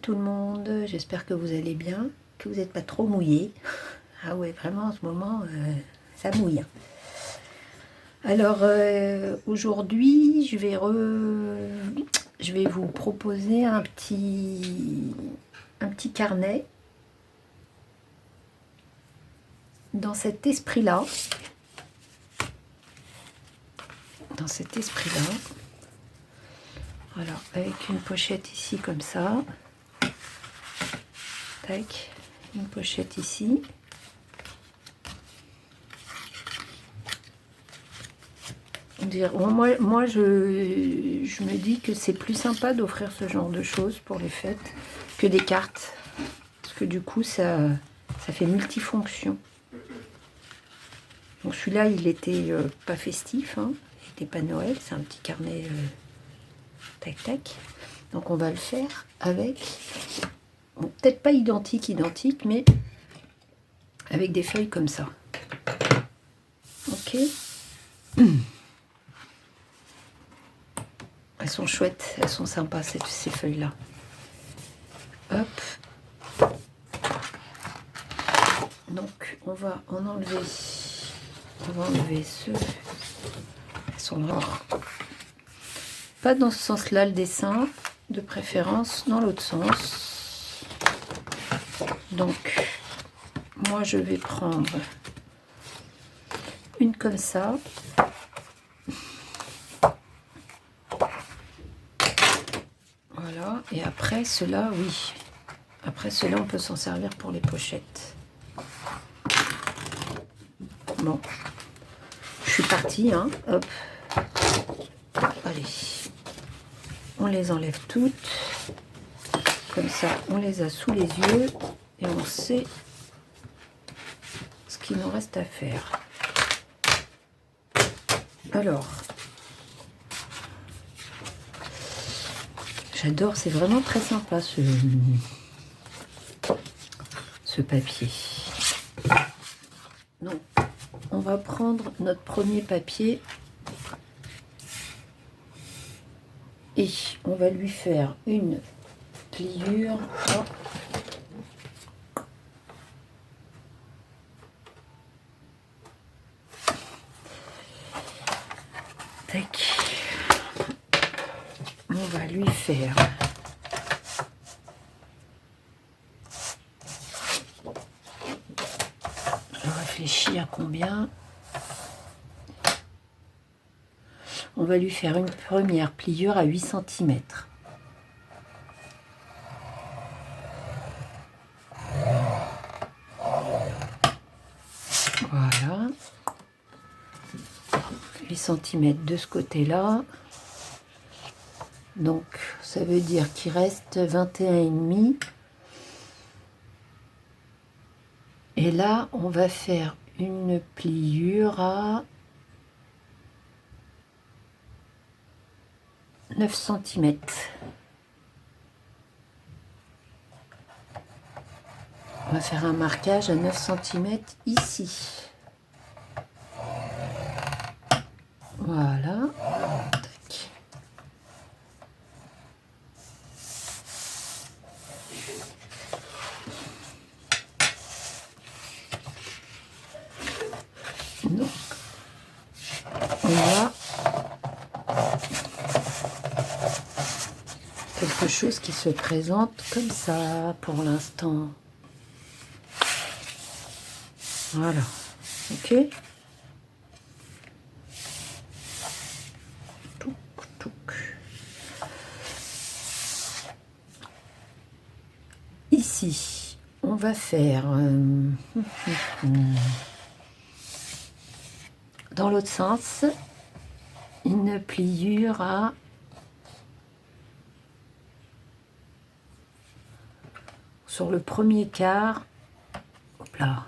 tout le monde, j'espère que vous allez bien, que vous n'êtes pas trop mouillés. Ah ouais, vraiment en ce moment, ça mouille. Alors aujourd'hui, je vais vous proposer un petit carnet dans cet esprit-là. Alors, avec une pochette ici comme ça. Tac, une pochette ici. Moi je me dis que c'est plus sympa d'offrir ce genre de choses pour les fêtes que des cartes. Parce que du coup, ça fait multifonction. Donc celui-là, il était pas festif, hein. Il n'était pas Noël, c'est un petit carnet tac tac. Donc on va le faire avec, bon, peut-être pas identique, mais avec des feuilles comme ça. Ok. Elles sont chouettes, elles sont sympas ces feuilles-là. Hop. Donc on va enlever ceux. Elles sont vraiment pas dans ce sens-là le dessin, de préférence dans l'autre sens. Donc moi je vais prendre une comme ça. Voilà, et après cela, oui. Après cela, on peut s'en servir pour les pochettes. Bon, je suis partie, hein. Hop. Allez. On les enlève toutes. Comme ça, on les a sous les yeux et on sait ce qu'il nous reste à faire. Alors, j'adore, c'est vraiment très sympa ce papier. Donc, on va prendre notre premier papier et on va lui faire une pliure. Oh. Tac. On va lui faire je réfléchis à combien. On va lui faire une première pliure à 8 cm. Voilà. 8 cm de ce côté-là. Donc, ça veut dire qu'il reste 21,5. Et là, on va faire une pliure à 9 cm. On va faire un marquage à 9 cm ici. Voilà. Tac. Donc, on a quelque chose qui se présente comme ça pour l'instant. Voilà. Ok. Touc, touc. Ici, on va faire dans l'autre sens une pliure à sur le premier quart. Hop là.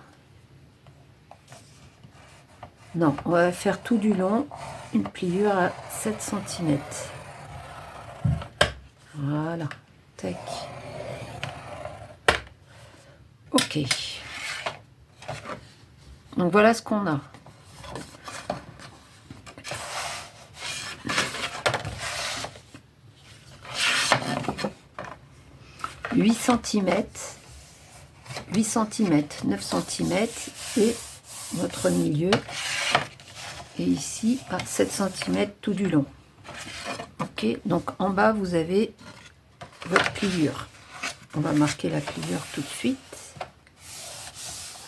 Non, on va faire tout du long une pliure à 7 cm. Voilà. Tac. Ok. Donc voilà ce qu'on a. 8 cm, 8 cm, 9 cm et votre milieu est ici à 7 cm tout du long. Ok, donc en bas vous avez votre pliure. On va marquer la pliure tout de suite.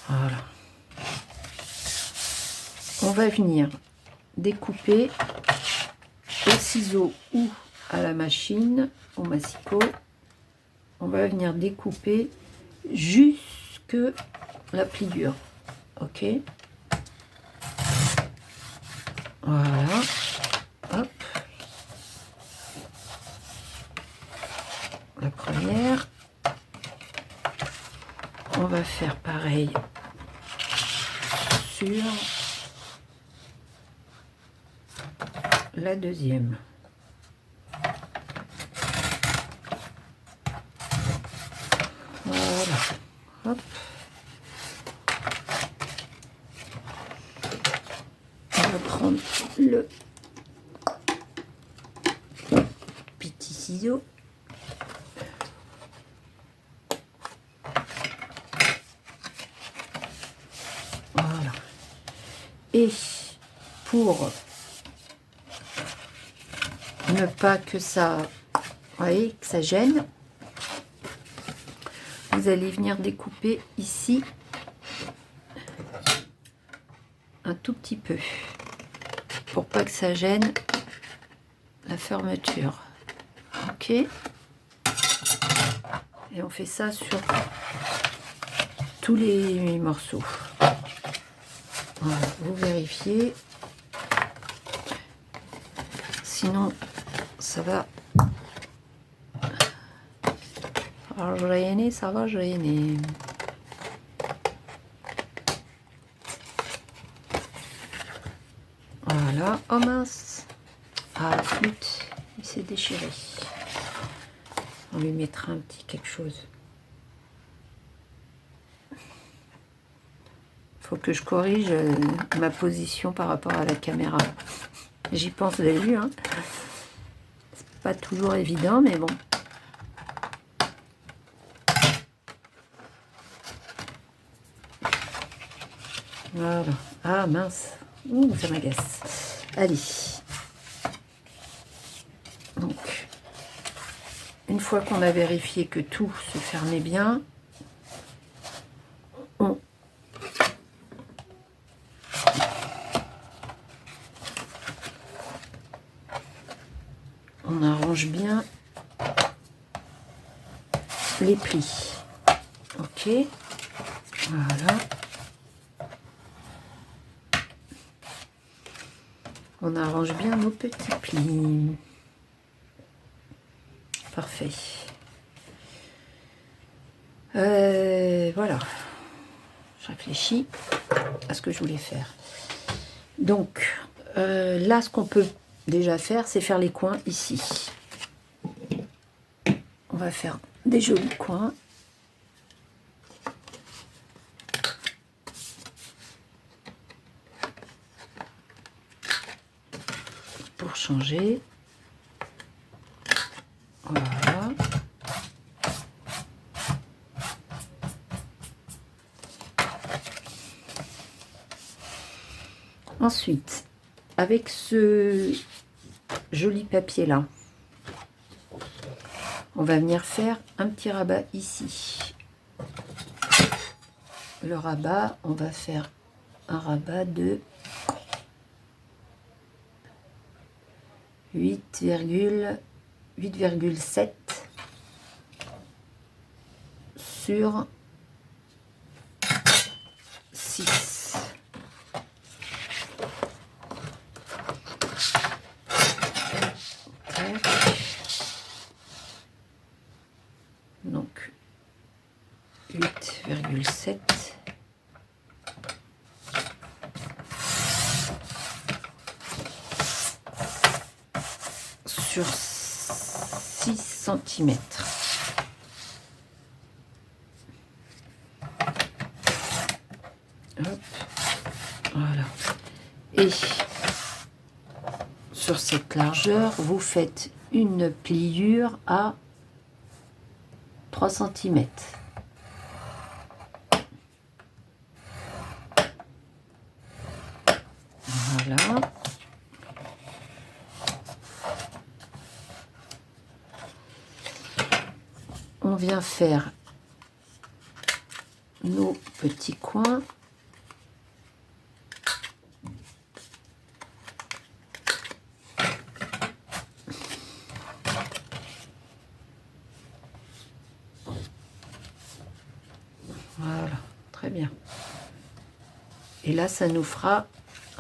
Voilà. On va venir découper au ciseau ou à la machine, au massicot. On va venir découper jusque la pliure. Ok. Voilà. Hop. La première. On va faire pareil sur la deuxième. Voilà. Hop. On va prendre le petit ciseau. Voilà. Et pour ne pas que ça, vous voyez, que ça gêne, vous allez venir découper ici un tout petit peu pour pas que ça gêne la fermeture. Ok, et on fait ça sur tous les morceaux. Voilà, vous vérifiez, sinon ça va gêner, ça va gêner. Voilà. Oh mince, ah la flûte, il s'est déchiré. On lui mettra un petit quelque chose. Faut que je corrige ma position par rapport à la caméra. J'y pense, vous avez vu, hein. C'est pas toujours évident, mais bon. Voilà. Ah mince. Ouh, ça m'agace. Allez. Donc, une fois qu'on a vérifié que tout se fermait bien, on arrange bien les plis. Ok. Voilà. On arrange bien nos petits plis. Parfait. Voilà. Je réfléchis à ce que je voulais faire. Donc, là, ce qu'on peut déjà faire, c'est faire les coins ici. On va faire des jolis coins. Pour changer. Voilà. Ensuite, avec ce joli papier là, on va venir faire un petit rabat ici. Le rabat, on va faire un rabat de 8,7 sur 6. Donc 8,7 sur 6 cm. Hop, voilà. Et sur cette largeur, vous faites une pliure à 3 cm. Voilà. On vient faire nos petits coins. Voilà, très bien. Et là, ça nous fera,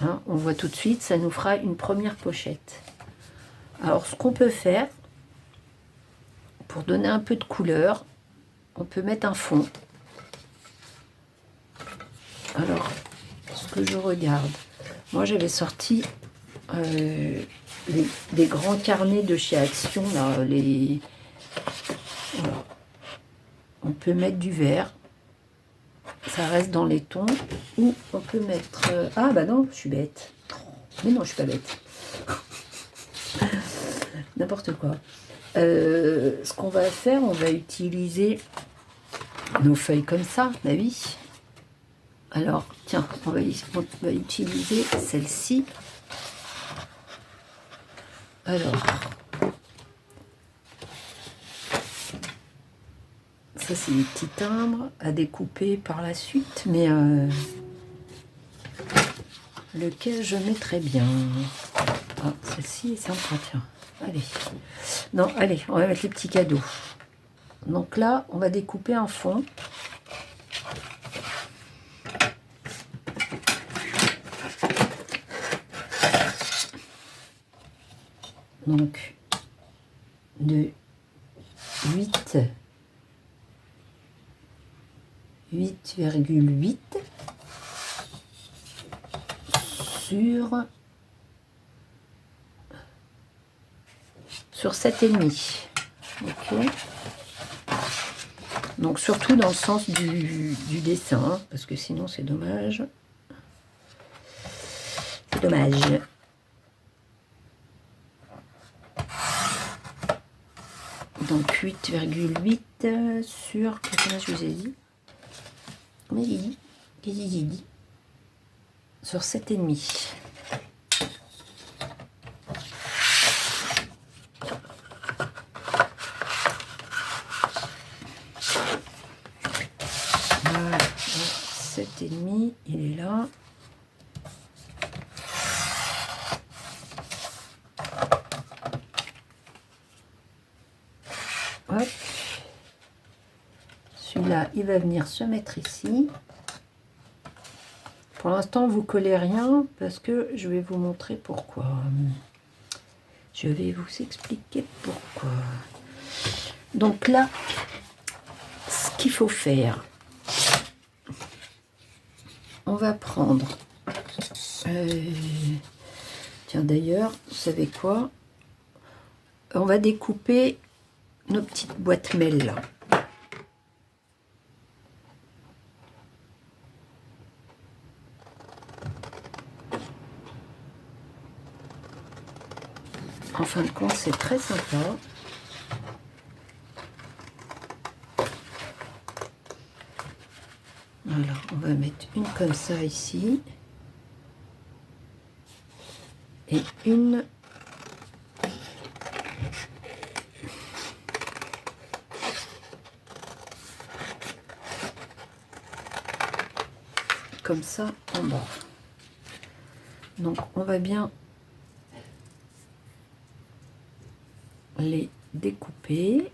hein, on voit tout de suite, ça nous fera une première pochette. Alors, ce qu'on peut faire, pour donner un peu de couleur, on peut mettre un fond. Alors, ce que je regarde, moi j'avais sorti des grands carnets de chez Action, là, voilà. On peut mettre du vert, ça reste dans les tons, ou on peut mettre... ah bah non, je suis bête. Mais non, je suis pas bête. N'importe quoi. Ce qu'on va faire, on va utiliser nos feuilles comme ça, bah oui. Alors, tiens, on va utiliser celle-ci. Alors, ça c'est des petits timbres à découper par la suite, mais lequel je mettrais bien. Ah, celle-ci est sympa, tiens. Allez. Non, allez, on va mettre les petits cadeaux. Donc là, on va découper un fond. Donc, de 8,8 sur 7,5. Ok. Donc surtout dans le sens du dessin, hein, parce que sinon c'est dommage. C'est dommage. Donc 8,8 sur... Qu'est-ce que je vous ai dit? Combien j'ai dit? Qu'est-ce que j'ai dit? Sur 7,5. Voilà, 7,5, il est là. Hop. Celui-là, il va venir se mettre ici. Pour l'instant, vous collez rien parce que je vais vous montrer pourquoi. Je vais vous expliquer pourquoi. Donc là, ce qu'il faut faire, on va prendre... tiens, d'ailleurs, vous savez quoi? On va découper nos petites boîtes mail là. En fin de compte, c'est très sympa. Voilà, on va mettre une comme ça ici. Et une comme ça en bas. Donc on va bien les découper.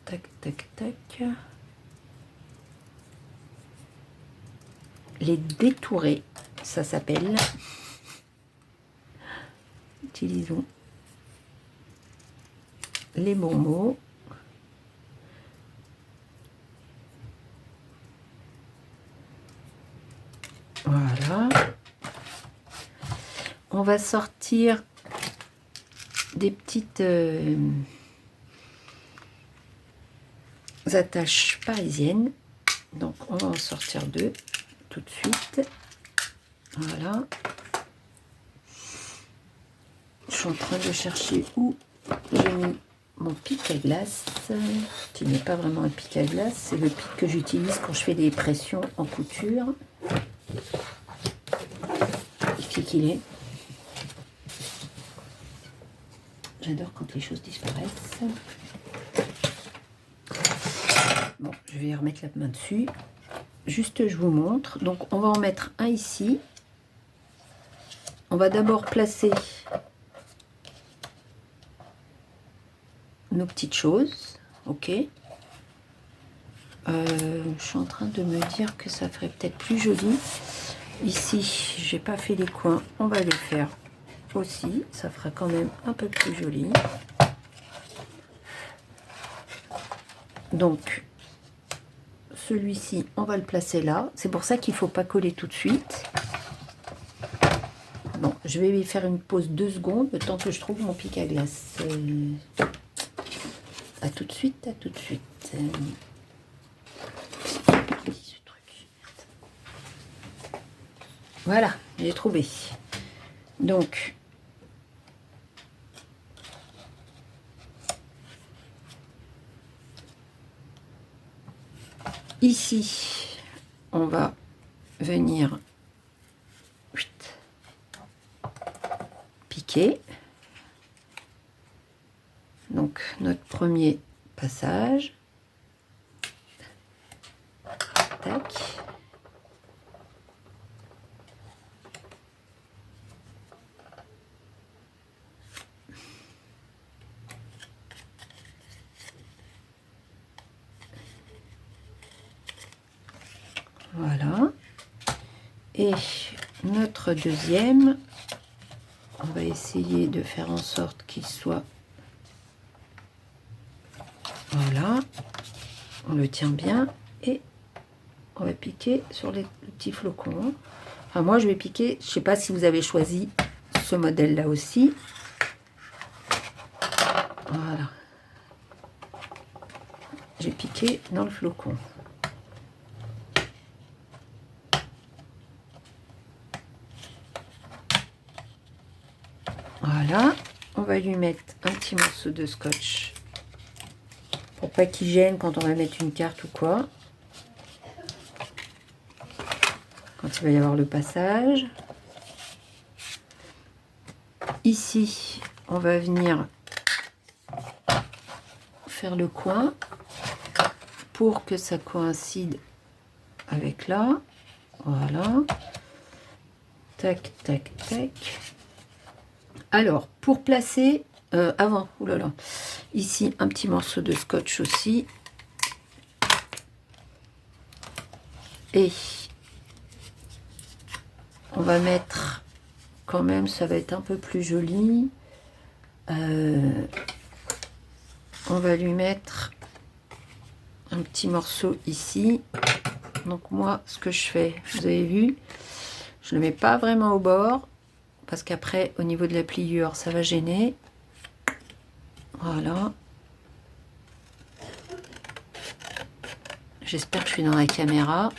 Tac, tac, tac. Les détourer, ça s'appelle. Utilisons les bons mots. Voilà. On va sortir des petites attaches parisiennes. Donc on va en sortir deux tout de suite. Voilà. Je suis en train de chercher où j'ai mis mon pic à glace, qui n'est pas vraiment un pic à glace, c'est le pic que j'utilise quand je fais des pressions en couture. Ici qu'il est. J'adore quand les choses disparaissent. Bon, je vais remettre la main dessus. Juste, je vous montre. Donc, on va en mettre un ici. On va d'abord placer nos petites choses. Ok. Je suis en train de me dire que ça ferait peut-être plus joli. Ici, j'ai pas fait les coins. On va les faire aussi. Ça fera quand même un peu plus joli. Donc, celui-ci, on va le placer là. C'est pour ça qu'il ne faut pas coller tout de suite. Bon, je vais faire une pause 2 secondes, le temps que je trouve mon pic à glace. À tout de suite, à tout de suite. Voilà, j'ai trouvé. Donc, ici, on va venir piquer. Donc, notre premier passage. Tac. Voilà. Et notre deuxième, on va essayer de faire en sorte qu'il soit... Voilà. On le tient bien et on va piquer sur les petits flocons. Enfin, moi, je vais piquer, je ne sais pas si vous avez choisi ce modèle-là aussi. Voilà. J'ai piqué dans le flocon. Voilà. On va lui mettre un petit morceau de scotch pour pas qu'il gêne quand on va mettre une carte ou quoi. Quand il va y avoir le passage. Ici, on va venir faire le coin pour que ça coïncide avec là. Voilà. Tac, tac, tac. Alors, pour placer... avant, oulala, ici, un petit morceau de scotch aussi. Et on va mettre... Quand même, ça va être un peu plus joli. On va lui mettre un petit morceau ici. Donc moi, ce que je fais, vous avez vu, je ne le mets pas vraiment au bord, parce qu'après, au niveau de la pliure, ça va gêner. Voilà. J'espère que je suis dans la caméra.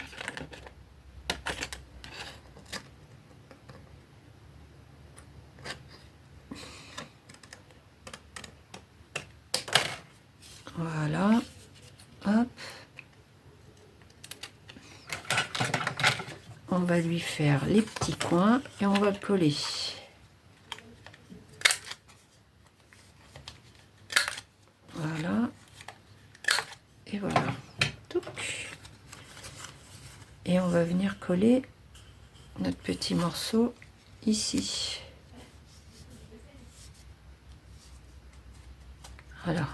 Voilà. Hop. On va lui faire les petits coins et on va le coller. Voilà. Et voilà. Touc. Et on va venir coller notre petit morceau ici. Voilà.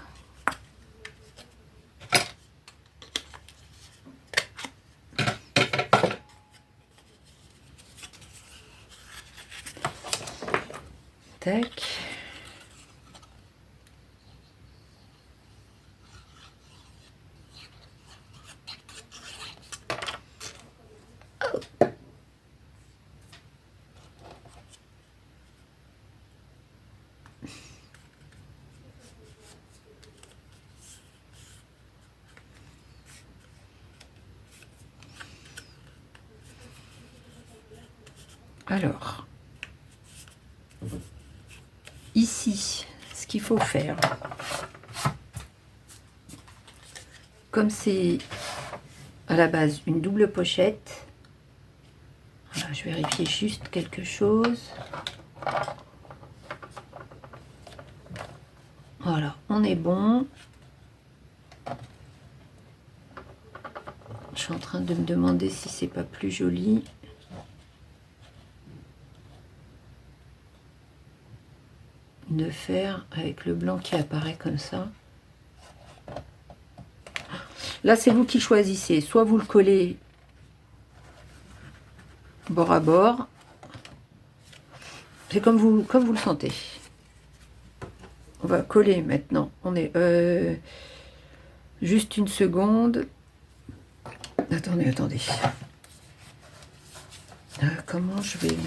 Tac. Alors, ici, ce qu'il faut faire, comme c'est à la base une double pochette, voilà, je vérifie juste quelque chose. Voilà, on est bon. Je suis en train de me demander si c'est pas plus joli. De faire avec le blanc qui apparaît comme ça. Là, c'est vous qui choisissez. Soit vous le collez bord à bord. C'est comme vous le sentez. On va coller maintenant. On est juste une seconde. Attendez. Comment je vais...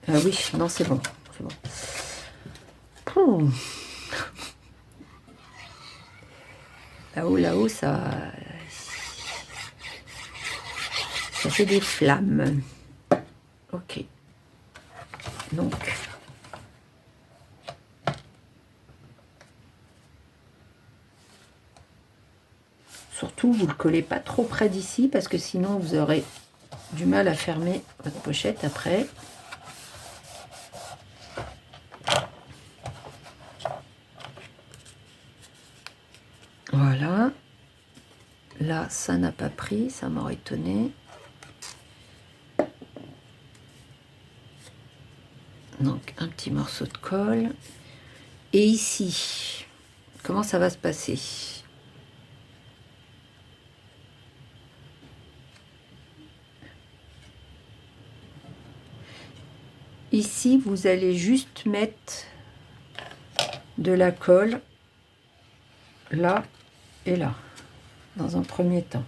Ah oui, non, c'est bon. C'est bon. Là-haut, ça fait des flammes. Ok. Donc, surtout, vous ne le collez pas trop près d'ici parce que sinon, vous aurez du mal à fermer votre pochette après. Voilà. Là, ça n'a pas pris, ça m'aurait étonné. Donc, un petit morceau de colle. Et ici, comment ça va se passer? Ici, vous allez juste mettre de la colle là et là, dans un premier temps.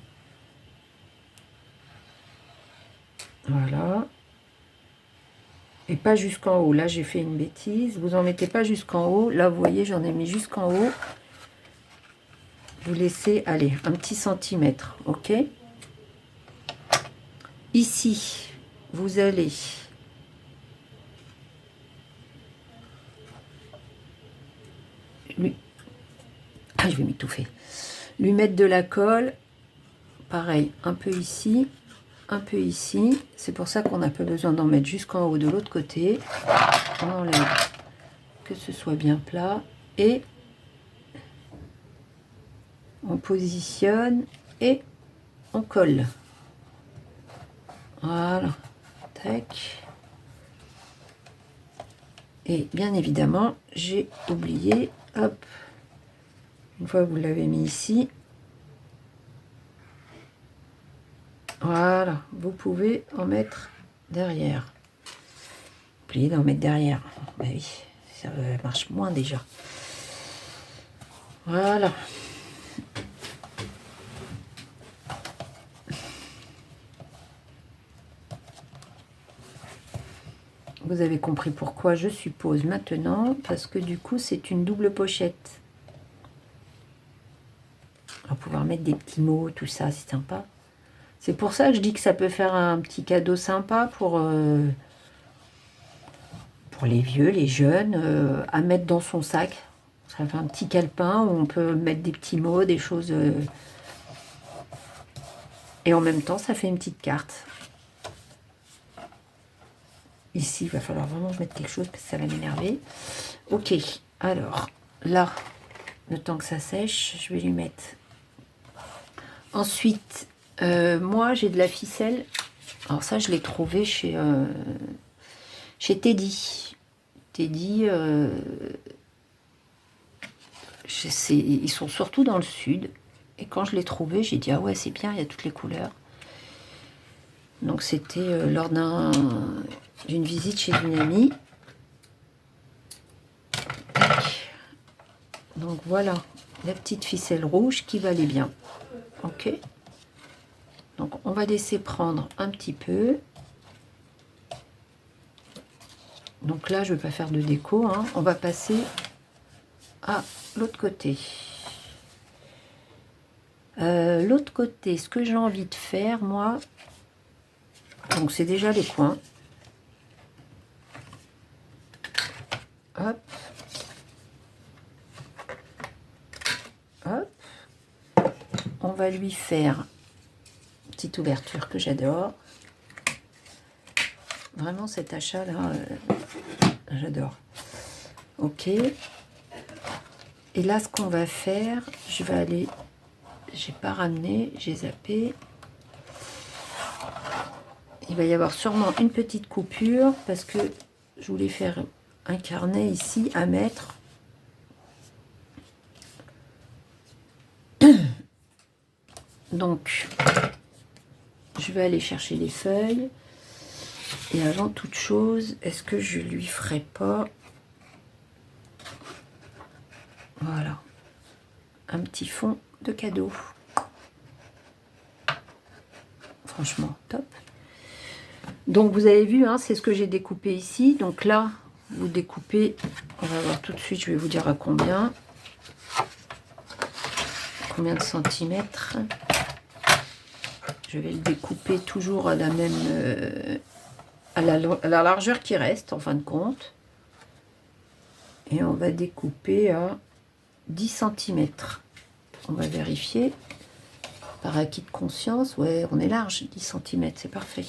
Voilà. Et pas jusqu'en haut. Là, j'ai fait une bêtise. Vous en mettez pas jusqu'en haut. Là, vous voyez, j'en ai mis jusqu'en haut. Vous laissez, allez, un petit centimètre, ok? Ici, vous allez... Ah, je vais m'étouffer. Lui mettre de la colle. Pareil, un peu ici, un peu ici. C'est pour ça qu'on n'a pas besoin d'en mettre jusqu'en haut de l'autre côté. On enlève que ce soit bien plat. Et on positionne et on colle. Voilà. Tac. Et bien évidemment, j'ai oublié, hop, une fois que vous l'avez mis ici, voilà, vous pouvez en mettre derrière. Oubliez d'en mettre derrière. Ben oui, ça marche moins déjà. Voilà. Vous avez compris pourquoi, je suppose, maintenant, parce que du coup, c'est une double pochette. On va pouvoir mettre des petits mots, tout ça, c'est sympa. C'est pour ça que je dis que ça peut faire un petit cadeau sympa pour les vieux, les jeunes, à mettre dans son sac. Ça fait un petit calepin où on peut mettre des petits mots, des choses... et en même temps, ça fait une petite carte. Ici, il va falloir vraiment mettre quelque chose parce que ça va m'énerver. Ok, alors, là, le temps que ça sèche, je vais lui mettre. Ensuite, moi, j'ai de la ficelle. Alors ça, je l'ai trouvé chez Teddy. Teddy, ils sont surtout dans le sud. Et quand je l'ai trouvé, j'ai dit, ah ouais, c'est bien, il y a toutes les couleurs. Donc c'était lors d'une visite chez une amie. Donc voilà, la petite ficelle rouge qui va aller bien. Ok. Donc on va laisser prendre un petit peu. Donc là, je ne vais pas faire de déco, hein. On va passer à l'autre côté. L'autre côté, ce que j'ai envie de faire, moi, donc c'est déjà les coins. Hop. Hop. va lui faire une petite ouverture que j'adore. Vraiment cet achat là, j'adore. Ok. Et là ce qu'on va faire, je vais aller, j'ai pas ramené, j'ai zappé. Il va y avoir sûrement une petite coupure parce que je voulais faire un carnet ici à mettre. Donc, je vais aller chercher les feuilles. Et avant toute chose, est-ce que je lui ferai pas, voilà, un petit fond de cadeau. Franchement, top. Donc, vous avez vu, hein, c'est ce que j'ai découpé ici. Donc là, vous découpez, on va voir tout de suite, je vais vous dire à combien. Combien de centimètres. Je vais le découper toujours à la même... à la largeur qui reste, en fin de compte. Et on va découper à 10 cm. On va vérifier. Par acquis de conscience, ouais, on est large, 10 cm, c'est parfait.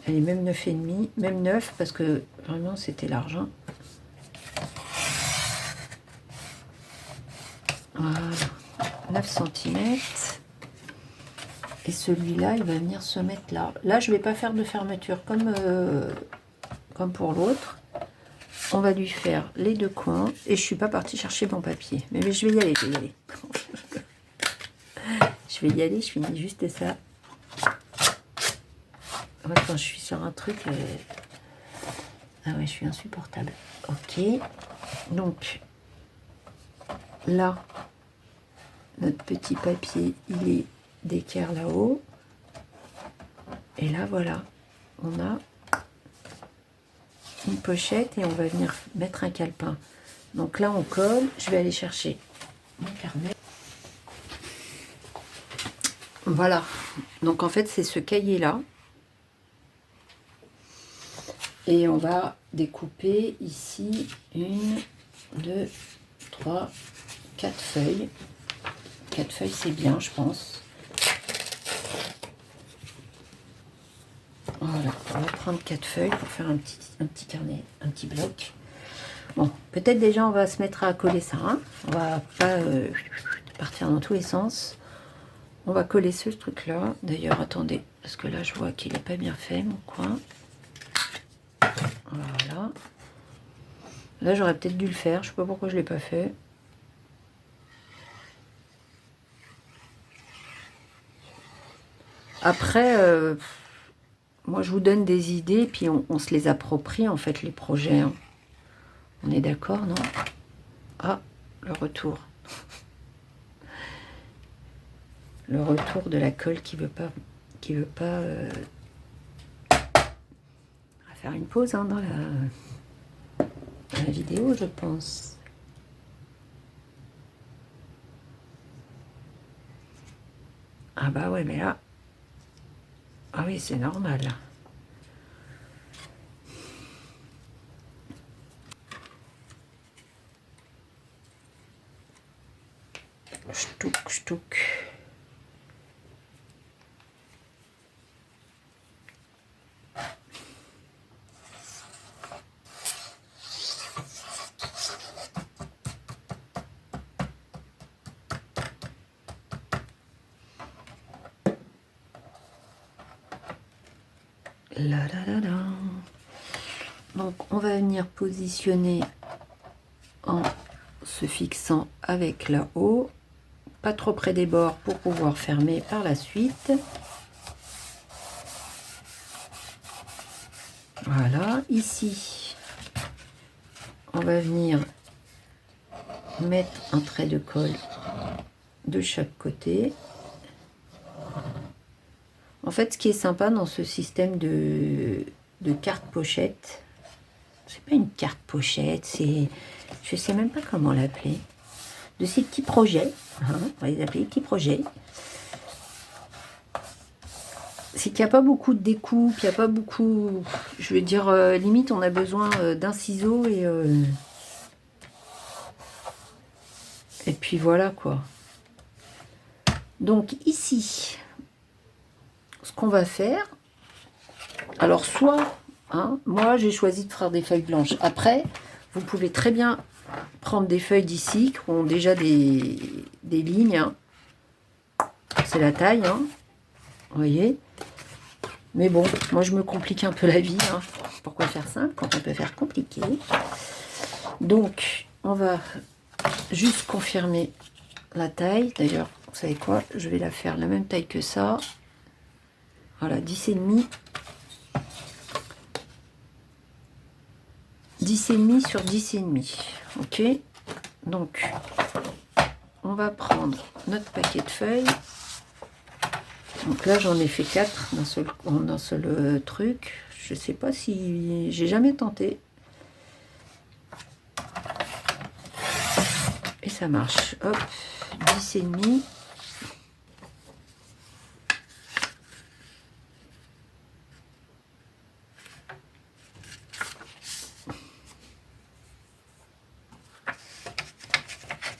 Elle est même 9,5, même 9, parce que vraiment c'était large. Hein. Voilà, 9 cm. Et celui-là, il va venir se mettre là. Là, je ne vais pas faire de fermeture comme pour l'autre. On va lui faire les deux coins. Et je ne suis pas partie chercher mon papier. Mais je vais y aller, je vais y aller. Je vais y aller, je finis juste ça. Ouais, quand je suis sur un truc... Ah ouais, je suis insupportable. Ok. Donc, là, notre petit papier, il est d'équerre là-haut. Et là, voilà. On a une pochette et on va venir mettre un calepin. Donc là, on colle. Je vais aller chercher mon carnet. Voilà. Donc en fait, c'est ce cahier-là. Et on va découper ici 1, 2, 3, 4 feuilles. 4 feuilles, c'est bien, je pense. Voilà, on va prendre 4 feuilles pour faire un petit carnet, un petit bloc. Bon, peut-être déjà on va se mettre à coller ça. Hein. On va pas partir dans tous les sens. On va coller ce truc-là. D'ailleurs, attendez, parce que là, je vois qu'il n'est pas bien fait, mon coin. Voilà. Là, j'aurais peut-être dû le faire. Je ne sais pas pourquoi je ne l'ai pas fait. Après, moi, je vous donne des idées, puis on se les approprie, en fait, les projets. Hein. On est d'accord, non? Ah, le retour. Le retour de la colle qui veut pas on va faire une pause hein, dans la vidéo, je pense. Ah bah ouais, mais là, ah oui, c'est normal. Ch'touk. Là. Donc on va venir positionner en se fixant avec là-haut, pas trop près des bords pour pouvoir fermer par la suite. Voilà, ici on va venir mettre un trait de colle de chaque côté. En fait, ce qui est sympa dans ce système de carte pochette, c'est pas une carte pochette, c'est, je sais même pas comment l'appeler, de ces petits projets, hein, on va les appeler petits projets. C'est qu'il n'y a pas beaucoup de découpe, il n'y a pas beaucoup, je veux dire, limite on a besoin d'un ciseau et puis voilà quoi. Donc ici, ce qu'on va faire, alors soit, hein, moi j'ai choisi de faire des feuilles blanches. Après, vous pouvez très bien prendre des feuilles d'ici qui ont déjà des lignes. Hein. C'est la taille, hein, vous voyez. Mais bon, moi je me complique un peu la vie. Hein. Pourquoi faire simple quand on peut faire compliqué? Donc, on va juste confirmer la taille. D'ailleurs, vous savez quoi? Je vais la faire la même taille que ça. Voilà, 10,5. 10,5 sur 10,5. Ok. Donc, on va prendre notre paquet de feuilles. Donc là, j'en ai fait 4 en un seul truc. Je sais pas si... J'ai jamais tenté. Et ça marche. Hop, 10,5.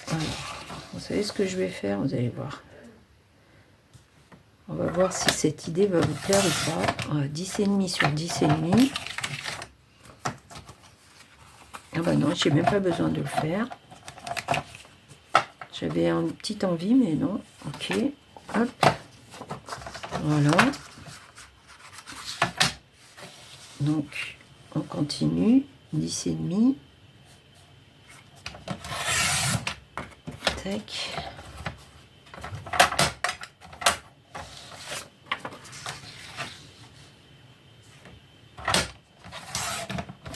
Alors, vous savez ce que je vais faire? Vous allez voir. On va voir si cette idée va vous plaire ou pas. 10,5 sur 10,5. Ah bah non, j'ai même pas besoin de le faire. J'avais une petite envie, mais non. Ok. Hop. Voilà. Donc, on continue. 10,5. Tac.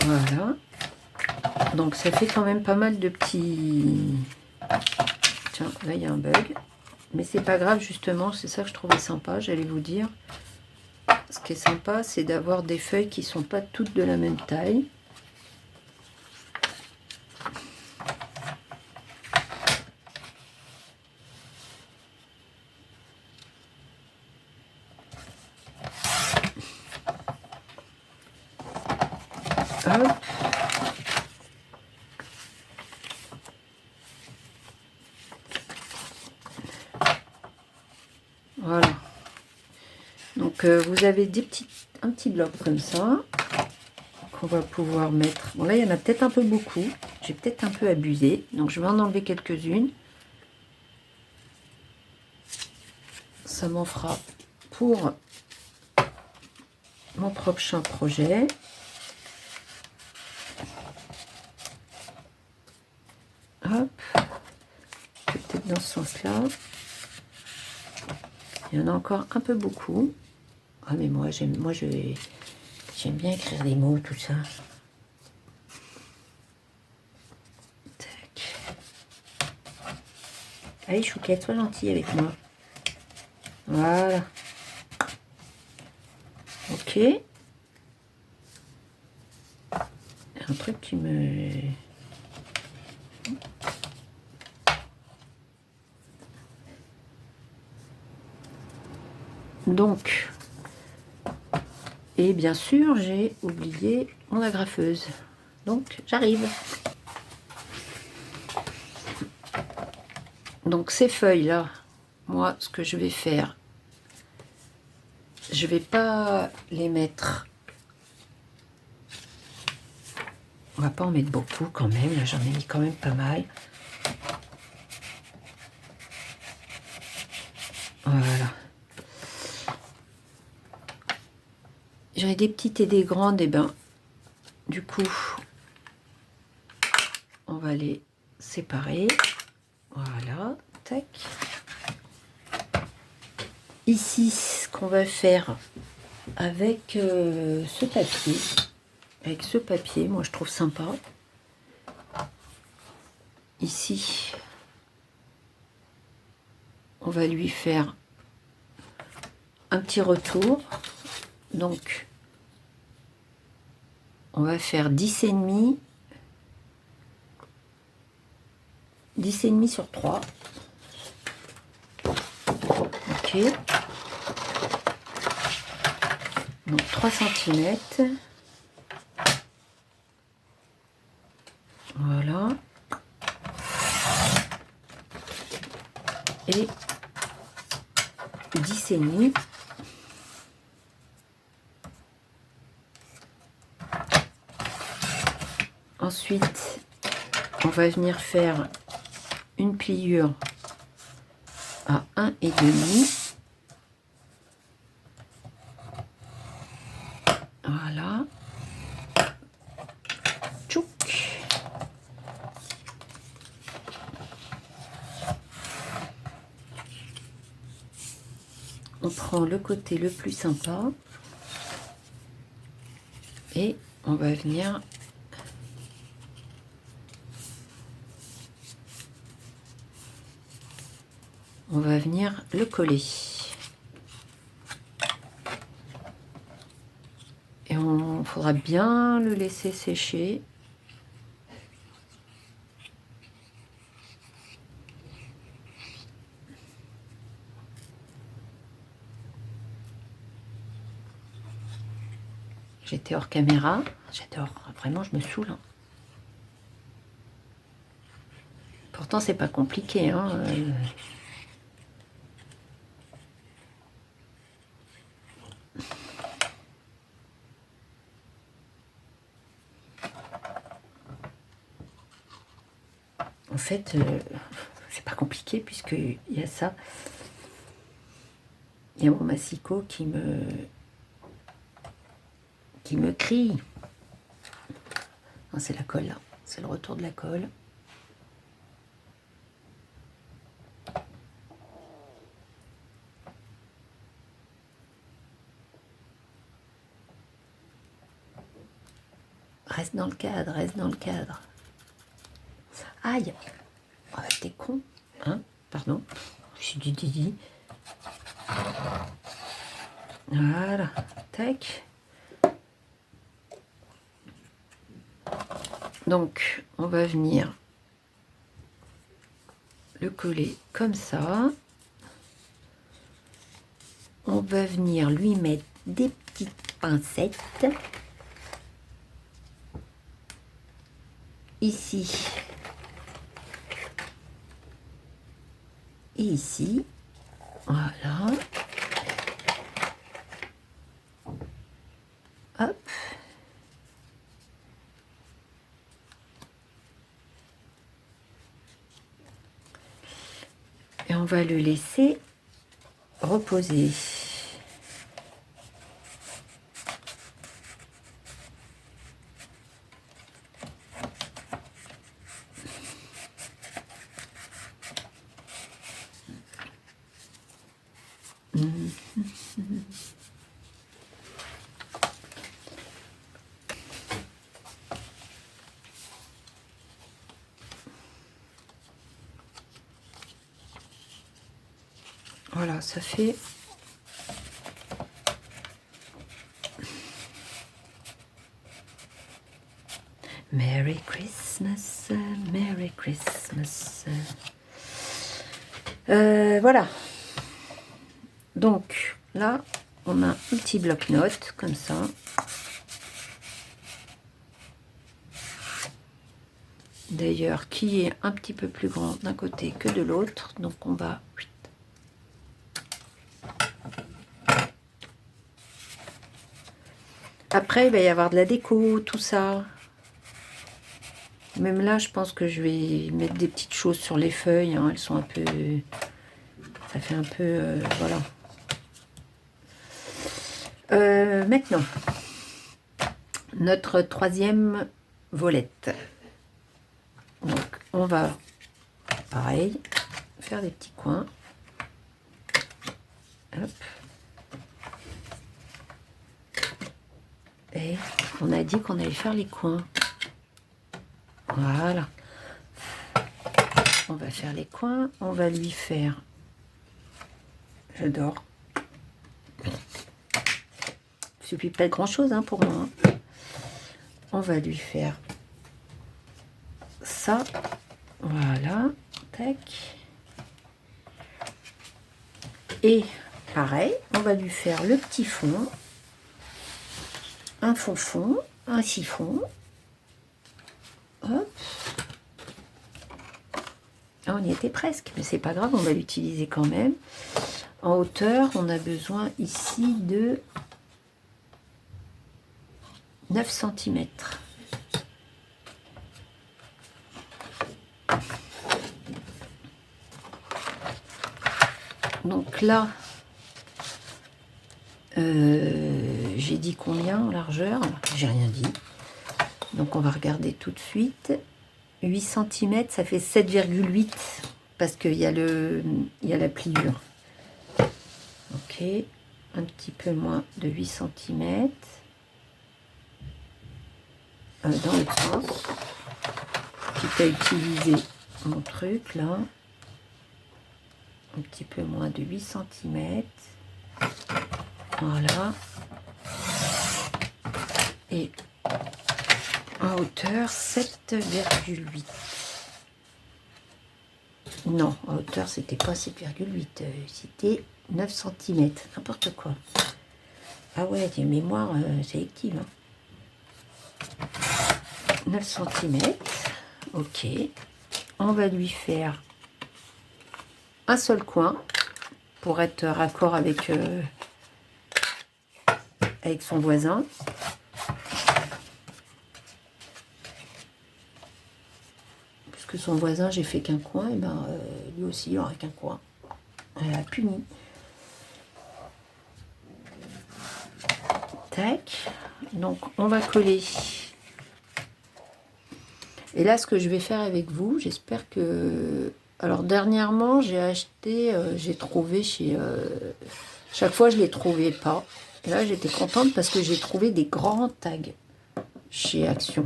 Voilà. Donc, ça fait quand même pas mal de petits... Tiens, là, il y a un bug. Mais c'est pas grave, justement. C'est ça que je trouvais sympa, j'allais vous dire. Ce qui est sympa, c'est d'avoir des feuilles qui sont pas toutes de la même taille. Hop. Voilà. Donc vous avez un petit bloc comme ça qu'on va pouvoir mettre. Bon là il y en a peut-être un peu beaucoup. J'ai peut-être un peu abusé. Donc je vais en enlever quelques-unes. Ça m'en fera pour mon prochain projet. Hop. Peut-être dans ce sens-là. Il y en a encore un peu beaucoup. Ah mais j'aime bien écrire des mots, tout ça. Tac. Allez Chouquette, sois gentille avec moi. Voilà. Ok. Un truc qui me... Donc, et bien sûr, j'ai oublié mon agrafeuse. Donc, j'arrive. Donc, ces feuilles-là, moi, ce que je vais faire, je vais pas les mettre... On va pas en mettre beaucoup quand même. Là, j'en ai mis quand même pas mal. Voilà. J'aurais des petites et des grandes, et ben, du coup, on va les séparer. Voilà, tac. Ici, ce qu'on va faire avec ce papier, moi je trouve sympa. Ici, on va lui faire un petit retour. Donc, on va faire 10,5. 10,5 sur 3. Ok. Donc 3 cm. Voilà. et 10,5. Ensuite, on va venir faire une pliure à 1,5. Voilà. Tchouk. On prend le côté le plus sympa et on va venir le coller. Et on faudra bien le laisser sécher. J'étais hors caméra, j'adore, vraiment je me saoule. Hein. Pourtant c'est pas compliqué. Hein. En fait, c'est pas compliqué puisqu'il y a ça. Il y a mon massicot qui me crie. C'est la colle là, c'est le retour de la colle. Reste dans le cadre, reste dans le cadre. Aïe! Oh, t'es con, hein? Pardon, je suis du Didi. Voilà, tac. Donc, on va venir le coller comme ça. On va venir lui mettre des petites pincettes. Ici. Et ici. Voilà. Hop. Et on va le laisser reposer. Voilà, ça fait Merry Christmas, Merry Christmas. Voilà. Donc là, on a un petit bloc-notes comme ça. D'ailleurs, qui est un petit peu plus grand d'un côté que de l'autre. Donc on va... Après, il va y avoir de la déco, tout ça. Même là, je pense que je vais mettre des petites choses sur les feuilles. Hein. Elles sont un peu... Ça fait un peu... voilà. Maintenant, notre troisième volette. Donc, on va, pareil, faire des petits coins. Hop. Et on a dit qu'on allait faire les coins. Voilà. On va faire les coins. On va lui faire... J'adore. Il suffit pas de grand chose hein, pour moi. On va lui faire ça. Voilà. Tac. Et pareil, on va lui faire le petit fond. Un fond, un chiffon. Hop. Ah, on y était presque, mais c'est pas grave, on va l'utiliser quand même. En hauteur, on a besoin ici de 9 cm. Donc là, j'ai dit combien en largeur? J'ai rien dit. Donc on va regarder tout de suite. 8 cm, ça fait 7,8 parce qu'il y a la pliure. Ok, un petit peu moins de 8 cm. Dans l'autre sens. Quitte à utiliser mon truc là. Un petit peu moins de 8 cm. Voilà. Et en hauteur 7,8. Non, en hauteur c'était pas 7,8, c'était 9 cm, n'importe quoi. Ah ouais, j'ai une mémoire sélective. Hein. 9 cm, ok. On va lui faire un seul coin pour être raccord avec son voisin. Puisque son voisin, j'ai fait qu'un coin, et ben lui aussi il aura qu'un coin. Elle a puni. Tac. Donc on va coller. Et là, ce que je vais faire avec vous, j'espère que... Alors dernièrement, j'ai acheté, j'ai trouvé chez... Chaque fois, je ne les trouvais pas. Et là, j'étais contente parce que j'ai trouvé des grands tags chez Action.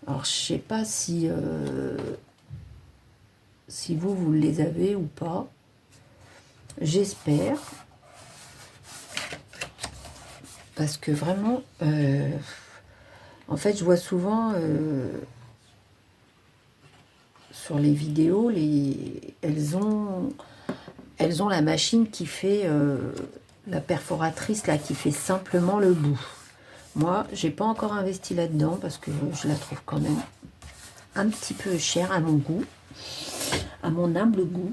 Alors, je sais pas si vous les avez ou pas. J'espère. Parce que vraiment, en fait, je vois souvent sur les vidéos, elles ont la machine qui fait, la perforatrice là, qui fait simplement le bout. Moi, j'ai pas encore investi là-dedans parce que je la trouve quand même un petit peu chère à mon goût, à mon humble goût.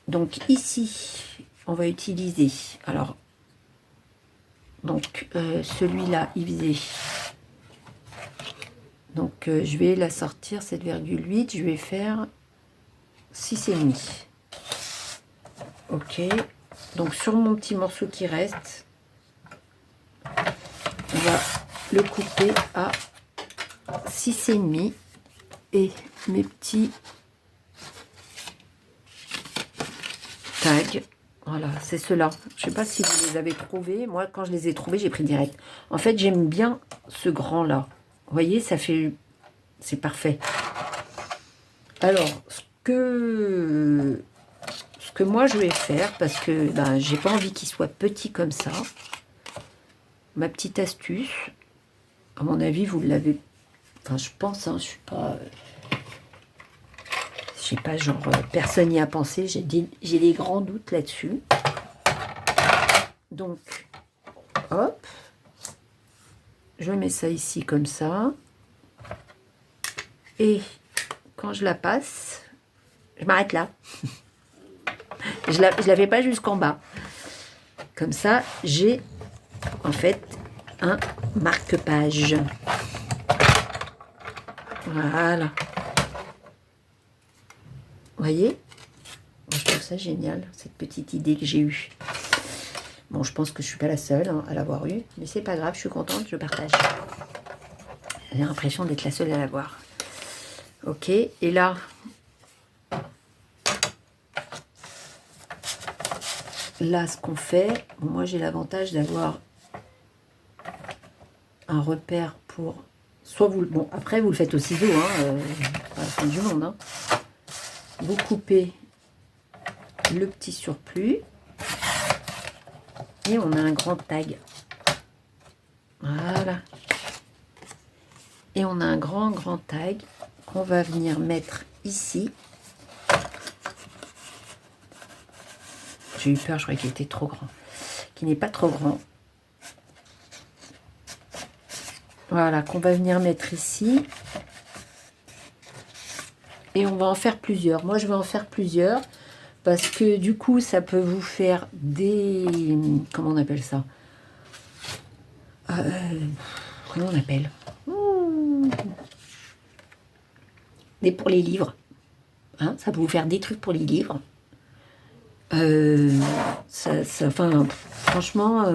Donc ici, on va utiliser, alors, donc celui-là, il faisait, donc je vais la sortir 7,8, je vais faire 6,5. Ok, donc sur mon petit morceau qui reste, on va le couper à 6,5 et mes petits tags, voilà, c'est ceux-là. Je sais pas si vous les avez trouvés. Moi, quand je les ai trouvés, j'ai pris direct. En fait, j'aime bien ce grand-là. Vous voyez, ça fait... C'est parfait. Alors, ce que moi, je vais faire, parce que ben, j'ai pas envie qu'il soit petit comme ça, ma petite astuce, à mon avis, vous l'avez... Enfin, je pense, hein, je suis pas... Je sais pas, genre, personne n'y a pensé. J'ai des grands doutes là-dessus. Donc, hop. Je mets ça ici comme ça. Et quand je la passe, je m'arrête là. Je la fais pas jusqu'en bas. Comme ça, j'ai en fait un marque-page. Voilà. Vous voyez? Je trouve ça génial, cette petite idée que j'ai eue. Bon, je pense que je suis pas la seule hein, à l'avoir eue, mais c'est pas grave, je suis contente, je partage. J'ai l'impression d'être la seule à l'avoir. Ok, et là, ce qu'on fait, moi j'ai l'avantage d'avoir un repère pour... Soit vous... Bon, après vous le faites au ciseau, hein, à la fin du monde. Hein. Vous coupez le petit surplus. Et on a un grand tag. Voilà. Et on a un grand tag qu'on va venir mettre ici. J'ai eu peur, je croyais qu'il était trop grand. Qui n'est pas trop grand. Voilà, qu'on va venir mettre ici. Et on va en faire plusieurs. Moi, je vais en faire plusieurs parce que du coup, ça peut vous faire des... Comment on appelle ça? Comment on appelle? Des pour les livres. Hein, ça peut vous faire des trucs pour les livres. Enfin, franchement...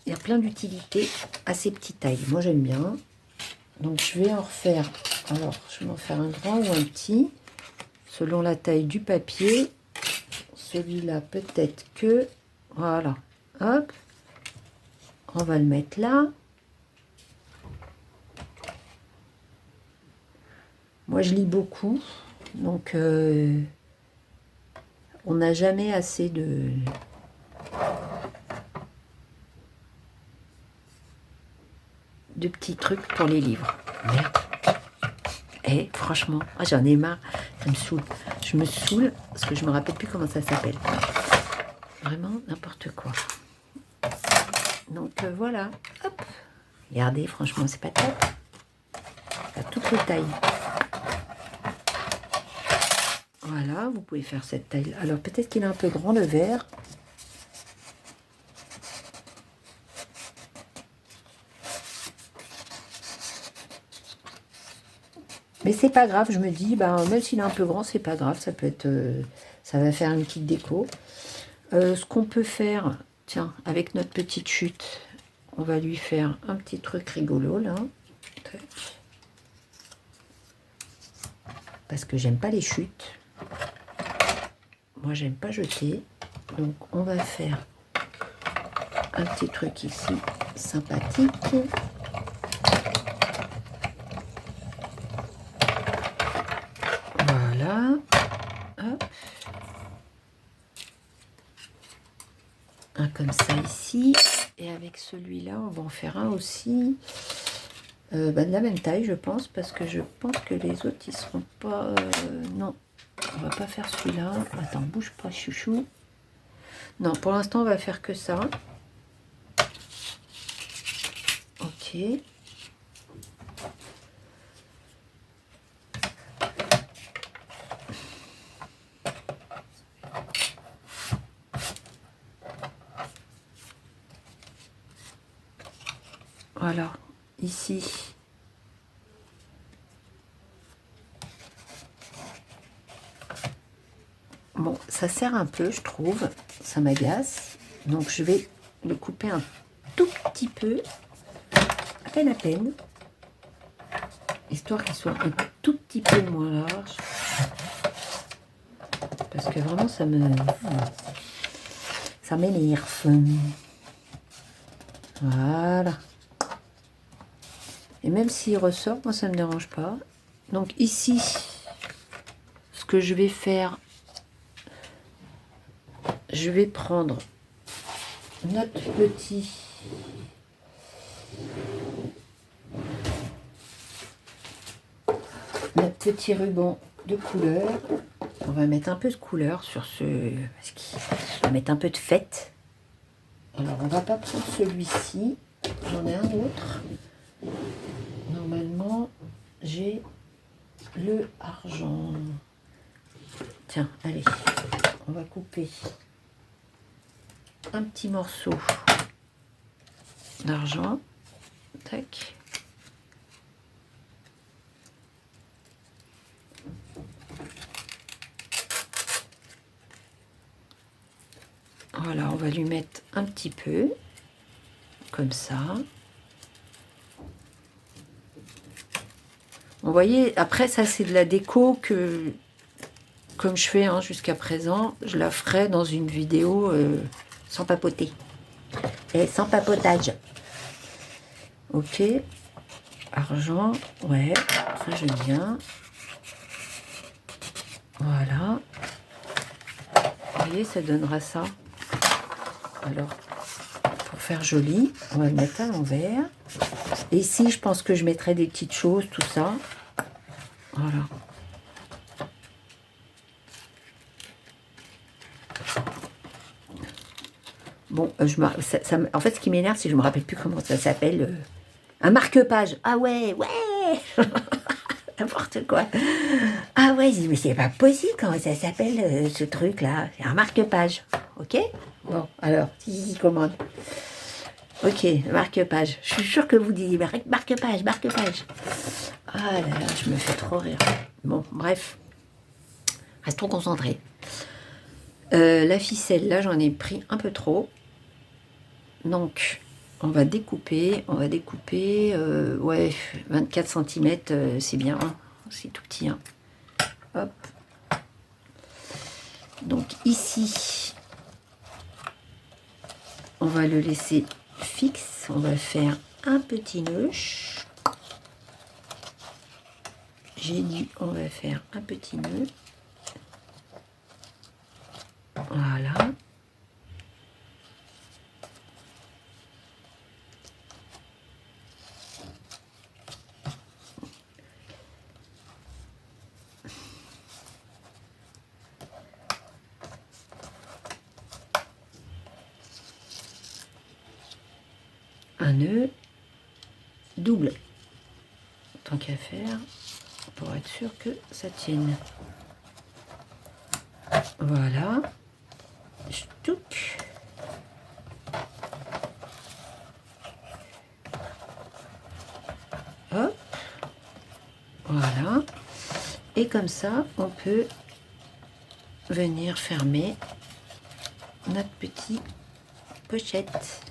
il y a plein d'utilités à ces petites tailles. Moi, j'aime bien. Donc, je vais en refaire... Alors, je vais en faire un grand ou un petit, selon la taille du papier. Celui-là, peut-être que... Voilà. Hop. On va le mettre là. Moi, je lis beaucoup. Donc, on n'a jamais assez de petits trucs pour les livres. Merde. Et franchement, j'en ai marre. Ça me saoule. Je me saoule parce que je me rappelle plus comment ça s'appelle. Vraiment n'importe quoi. Donc voilà. Hop. Regardez, franchement, c'est pas top. À toutes les tailles. Voilà, vous pouvez faire cette taille. Alors peut-être qu'il est un peu grand le verre. Mais c'est pas grave, je me dis, ben, même s'il est un peu grand, c'est pas grave, ça peut être, ça va faire une petite déco. Ce qu'on peut faire, tiens, avec notre petite chute, on va lui faire un petit truc rigolo là. Parce que j'aime pas les chutes. Moi, j'aime pas jeter. Donc, on va faire un petit truc ici, sympathique. Voilà. Hop. Un comme ça ici. Et avec celui-là, on va en faire un aussi. De la même taille, je pense, parce que je pense que les autres, ils seront pas... non, on va pas faire celui-là. Attends, bouge pas, chouchou. Non, pour l'instant, on va faire que ça. Ok. Voilà, ici. Bon, ça sert un peu, je trouve. Ça m'agace. Donc, je vais le couper un tout petit peu. À peine. Histoire qu'il soit un tout petit peu moins large. Parce que vraiment, ça m'énerve. Voilà. Et même s'il ressort, moi, ça ne me dérange pas. Donc, ici, ce que je vais faire... Je vais prendre notre petit ruban de couleur. On va mettre un peu de couleur sur ce... On va mettre un peu de fête. Alors, on va pas prendre celui-ci. J'en ai un autre. Normalement, j'ai le argent. Tiens, allez. On va couper un petit morceau d'argent. Tac. Voilà, on va lui mettre un petit peu, comme ça. Vous voyez, après ça c'est de la déco que, comme je fais jusqu'à présent, je la ferai dans une vidéo sans papoter. Et sans papotage. Ok. Argent, ouais, ça j'aime bien. Voilà. Vous voyez, ça donnera ça. Alors, pour faire joli, on va le mettre à l'envers. Et ici, je pense que je mettrai des petites choses, tout ça. Voilà. Bon, en fait, ce qui m'énerve, c'est que je me rappelle plus comment ça s'appelle. Un marque-page. Ah ouais, ouais. N'importe quoi. Ah ouais, mais c'est pas possible, comment ça s'appelle ce truc-là? C'est un marque-page. Ok? Bon, alors, si, commande. Ok, marque-page. Je suis sûre que vous disiez marque-page, marque-page. Ah là là, je me fais trop rire. Bon, bref. Restons concentrés. La ficelle, là, j'en ai pris un peu trop. Donc, on va découper. Ouais, 24 cm, c'est bien. Hein, c'est tout petit. Hein. Hop. Donc, ici, on va le laisser fixe. On va faire un petit nœud. J'ai dit, on va faire un petit nœud. Voilà. Un nœud double. Tant qu'à faire, pour être sûr que ça tienne. Voilà. Ch'touc. Hop. Voilà. Et comme ça, on peut venir fermer notre petite pochette.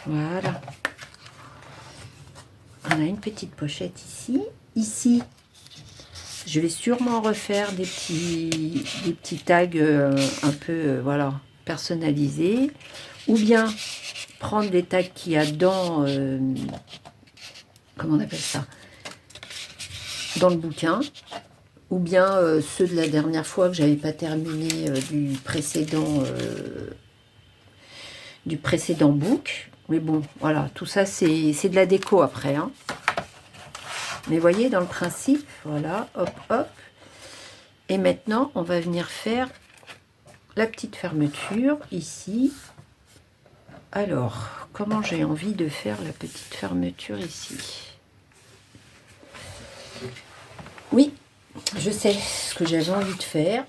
Voilà. On a une petite pochette ici. Ici, je vais sûrement refaire des petits tags un peu voilà, personnalisés. Ou bien prendre des tags qu'il y a dans... comment on appelle ça? Dans le bouquin. Ou bien ceux de la dernière fois que j'avais pas terminé du précédent book. Mais bon, voilà, tout ça c'est de la déco après. Hein. Mais voyez, dans le principe, voilà, hop, hop. Et maintenant, on va venir faire la petite fermeture ici. Alors, comment j'ai envie de faire la petite fermeture ici? Oui, je sais ce que j'avais envie de faire.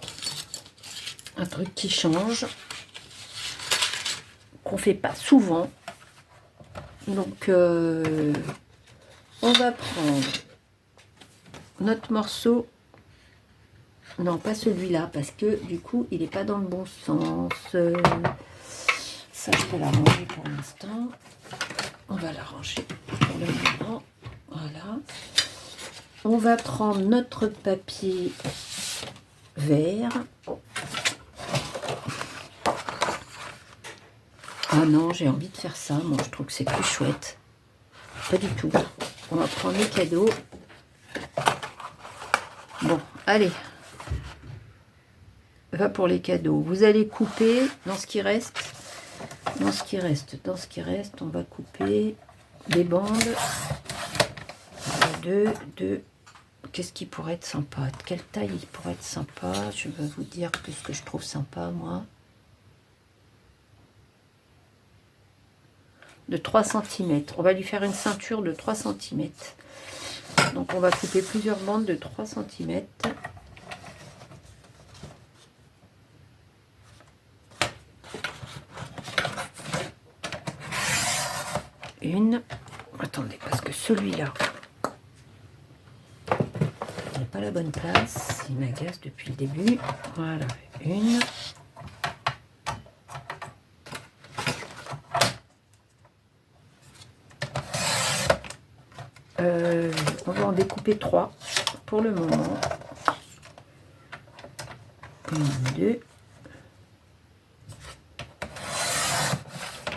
Un truc qui change, qu'on fait pas souvent. Donc, on va prendre notre morceau. Non, pas celui-là, parce que du coup, il n'est pas dans le bon sens. Ça, je peux l'arranger pour l'instant. On va l'arranger pour le moment. Voilà. On va prendre notre papier vert. Ah non, j'ai envie de faire ça. Moi, je trouve que c'est plus chouette. Pas du tout. On va prendre les cadeaux. Bon, allez. Va pour les cadeaux. Vous allez couper dans ce qui reste. Dans ce qui reste, on va couper des bandes. Deux. Qu'est-ce qui pourrait être sympa? De quelle taille il pourrait être sympa? Je vais vous dire ce que je trouve sympa, moi. De 3 cm. On va lui faire une ceinture de 3 cm. Donc on va couper plusieurs bandes de 3 cm. Une. Attendez, parce que celui-là, il n'est pas la bonne place. Il m'agace depuis le début. Voilà, une. On va en découper 3 pour le moment. 1, 2,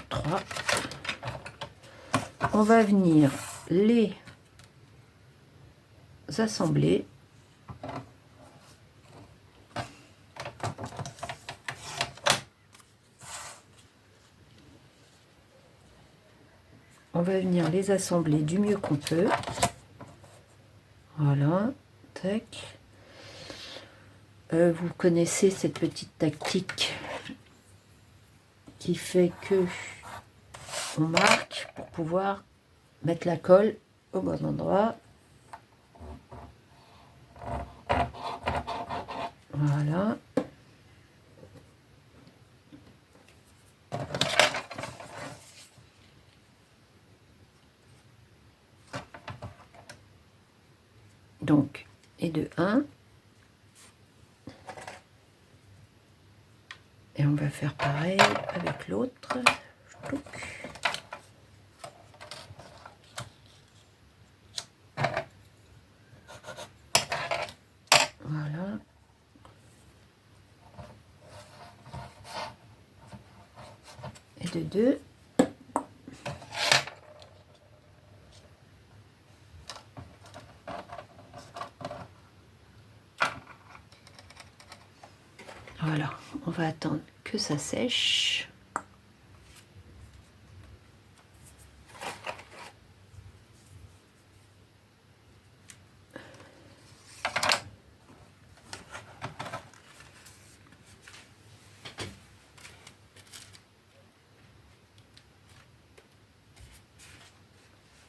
3. On va venir les assembler. On va venir les assembler du mieux qu'on peut. Voilà, tac. Vous connaissez cette petite tactique qui fait que on marque pour pouvoir mettre la colle au bon endroit. Voilà. Donc, et de 1. Et on va faire pareil avec l'autre. Voilà. Et de 2. Voilà, on va attendre que ça sèche.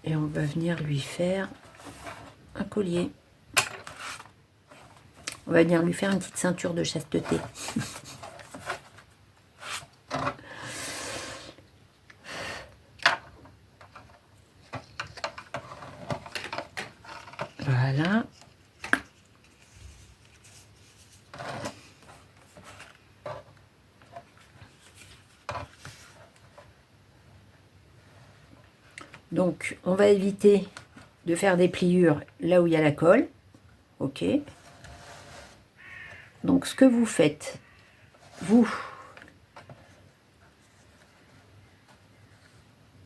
Et on va venir lui faire un collier. On va venir lui faire une petite ceinture de chasteté. Voilà. Donc, on va éviter de faire des pliures là où il y a la colle. Ok. Donc, ce que vous faites,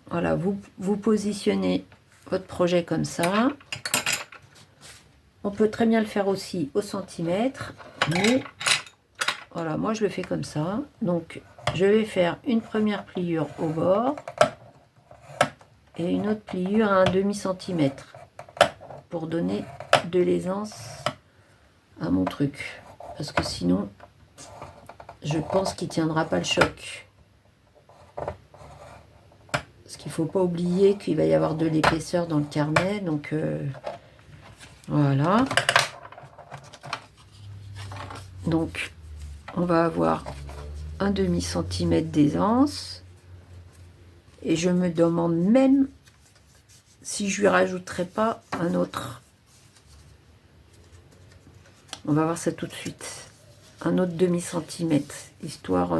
voilà, vous positionnez votre projet comme ça. On peut très bien le faire aussi au centimètre, mais voilà, moi je le fais comme ça. Donc, je vais faire une première pliure au bord et une autre pliure à un demi-centimètre pour donner de l'aisance à mon truc. Parce que sinon, je pense qu'il ne tiendra pas le choc. Parce qu'il ne faut pas oublier qu'il va y avoir de l'épaisseur dans le carnet. Donc, voilà. Donc, on va avoir un demi-centimètre d'aisance. Et je me demande même si je lui rajouterai pas un autre. On va voir ça tout de suite. Un autre demi-centimètre, histoire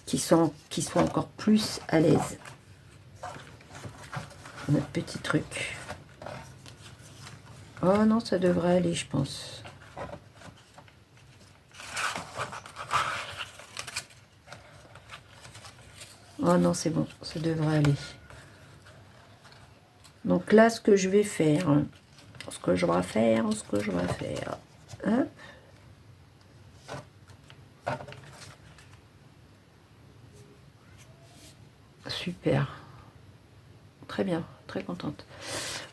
qu'ils soient encore plus à l'aise. Notre petit truc. Oh non, ça devrait aller, je pense. Oh non, c'est bon, ça devrait aller. Donc là, ce que je vais faire, hop. Super. Très bien, très contente.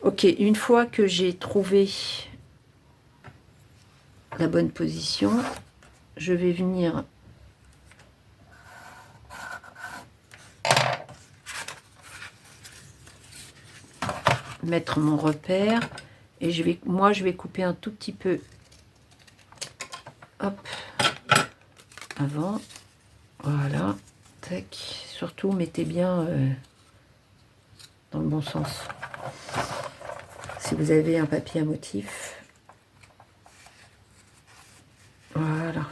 Ok, une fois que j'ai trouvé la bonne position, je vais venir mettre mon repère et je vais couper un tout petit peu, hop, avant, voilà, tac, surtout mettez bien dans le bon sens. Si vous avez un papier à motif, voilà,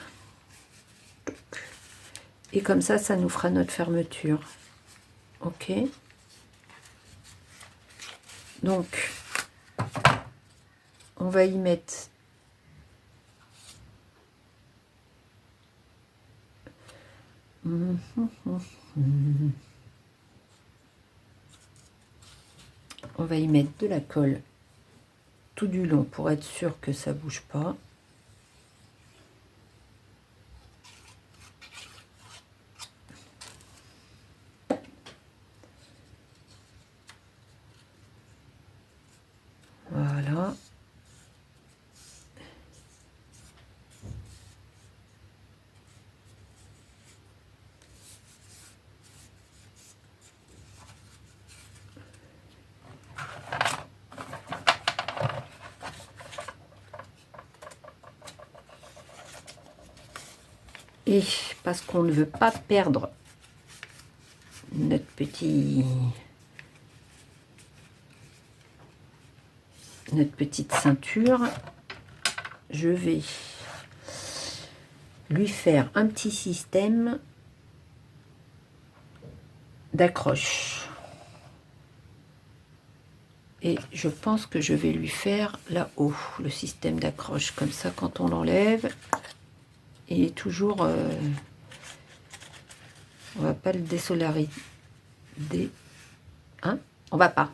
et comme ça nous fera notre fermeture. Ok, donc on va y mettre on va y mettre de la colle tout du long pour être sûr que ça bouge pas. Voilà. Et parce qu'on ne veut pas perdre notre petite ceinture, je vais lui faire un petit système d'accroche. Et je pense que je vais lui faire là-haut, le système d'accroche. Comme ça, quand on l'enlève, il est toujours... on va pas le désolariser. Hein? On va pas.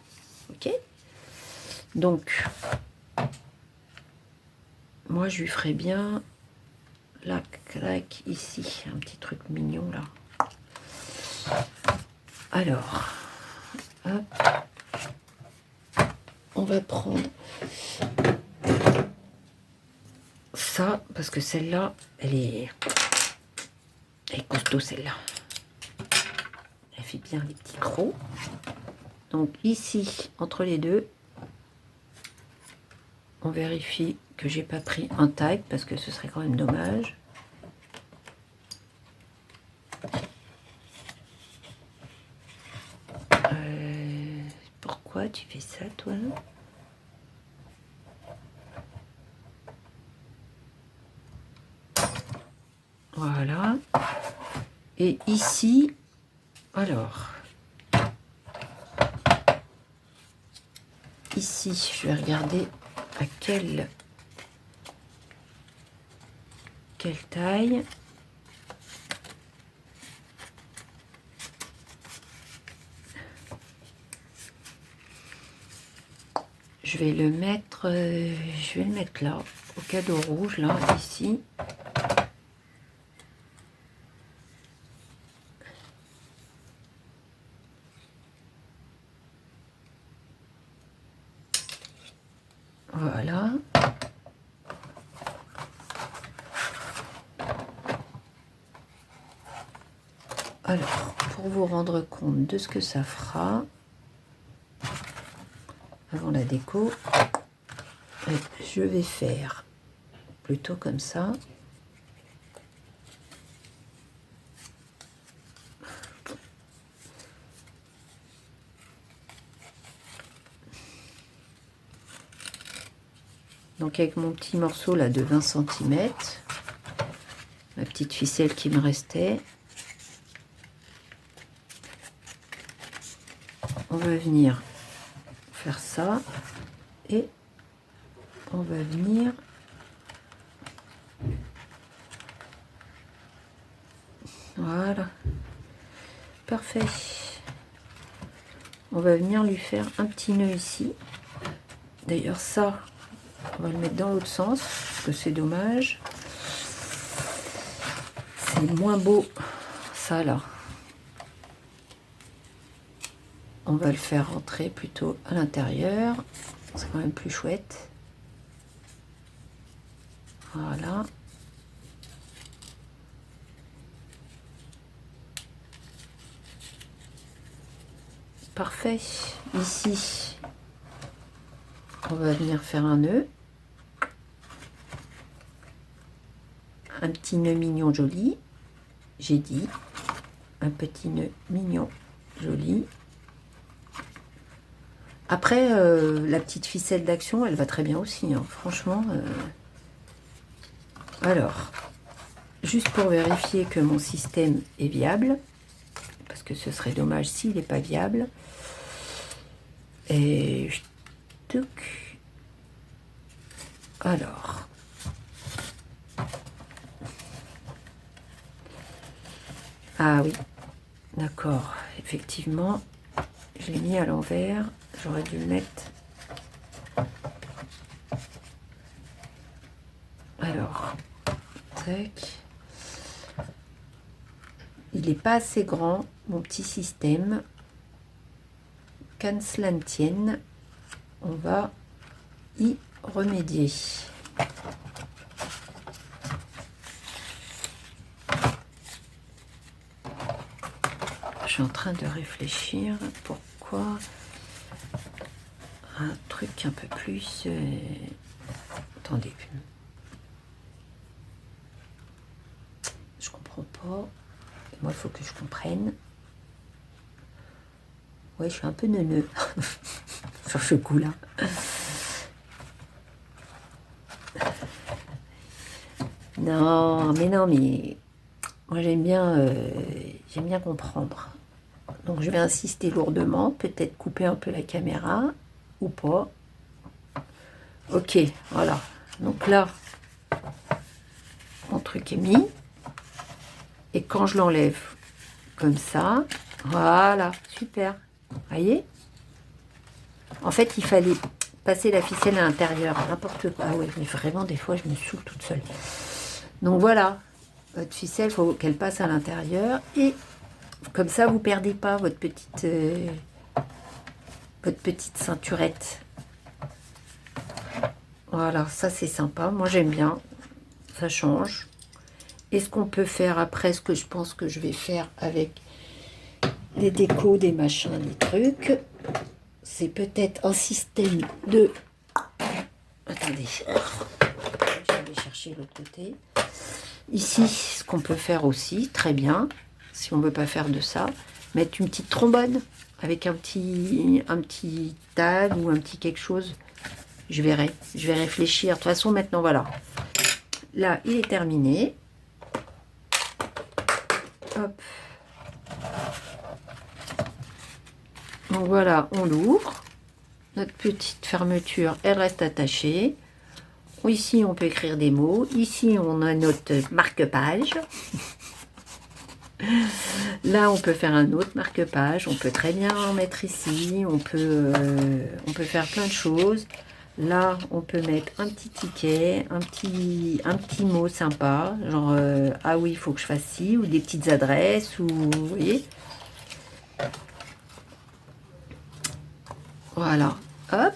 Ok? Donc, moi, je lui ferai bien... là, clac, ici. Un petit truc mignon, là. Alors, hop. On va prendre ça, parce que celle-là, elle est costaud, celle-là. Elle fait bien les petits crocs. Donc ici, entre les deux, on vérifie que j'ai pas pris un taille, parce que ce serait quand même dommage. Pourquoi tu fais ça, toi? Voilà. Et ici, alors, ici, je vais regarder à quelle taille. Je vais le mettre, là, au cadeau rouge, là, ici. Voilà. Alors, pour vous rendre compte de ce que ça fera, avant la déco, je vais faire plutôt comme ça. Donc avec mon petit morceau là de 20 cm, ma petite ficelle qui me restait, on va venir faire ça et on va venir voilà, parfait. On va venir lui faire un petit nœud ici. D'ailleurs ça, on va le mettre dans l'autre sens parce que c'est dommage. C'est moins beau ça là. On va le faire rentrer plutôt à l'intérieur. C'est quand même plus chouette. Voilà. Parfait. Ici, on va venir faire un nœud. Un petit nœud mignon joli. J'ai dit. Un petit nœud mignon joli. Après, la petite ficelle d'action, elle va très bien aussi, hein. Franchement. Alors, juste pour vérifier que mon système est viable, parce que ce serait dommage s'il n'est pas viable. Et alors, ah oui, d'accord, effectivement, je l'ai mis à l'envers, j'aurais dû le mettre. Alors, tac. Il n'est pas assez grand, mon petit système. Qu'à cela ne tienne, on va y remédier. Je suis en train de réfléchir pourquoi un truc un peu plus... Attendez. Je comprends comprends pas. Et moi, il faut que je comprenne. Ouais, je suis un peu neuneux sur ce coup-là. Non, mais moi j'aime bien comprendre. Donc je vais insister lourdement, peut-être couper un peu la caméra ou pas. Ok, voilà. Donc là, mon truc est mis. Et quand je l'enlève comme ça, voilà, super. Voyez? En fait, il fallait passer la ficelle à l'intérieur, n'importe quoi. Ah ouais, mais vraiment, des fois, je me saoule toute seule. Donc voilà, votre ficelle, il faut qu'elle passe à l'intérieur. Et comme ça, vous ne perdez pas votre petite ceinturette. Voilà, ça c'est sympa. Moi, j'aime bien. Ça change. Et ce qu'on peut faire après, ce que je pense que je vais faire avec les décos, des machins, des trucs, c'est peut-être un système de... Attendez, je vais aller chercher l'autre côté. Ici, ce qu'on peut faire aussi, très bien, si on ne veut pas faire de ça, mettre une petite trombone avec un petit tag ou un petit quelque chose. Je vais réfléchir. De toute façon, maintenant, voilà. Là, il est terminé. Hop. Donc voilà, on l'ouvre. Notre petite fermeture, elle reste attachée. Ici, on peut écrire des mots. Ici, on a notre marque-page. Là, on peut faire un autre marque-page. On peut très bien en mettre ici. On peut faire plein de choses. Là, on peut mettre un petit ticket, un petit mot sympa. Genre, ah oui, il faut que je fasse ci. Ou des petites adresses. Ou, vous voyez. Voilà. Hop.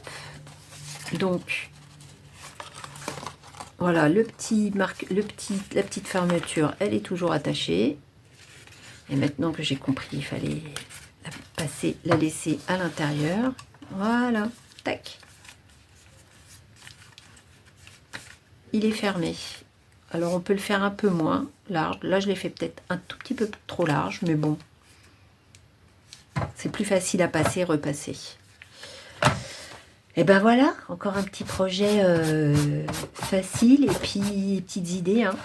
Donc... Voilà, la petite fermeture, elle est toujours attachée. Et maintenant que j'ai compris, il fallait la laisser à l'intérieur. Voilà, tac. Il est fermé. Alors on peut le faire un peu moins large. Là, je l'ai fait peut-être un tout petit peu trop large, mais bon. C'est plus facile à passer, repasser. Et ben voilà, encore un petit projet facile et puis petites idées hein,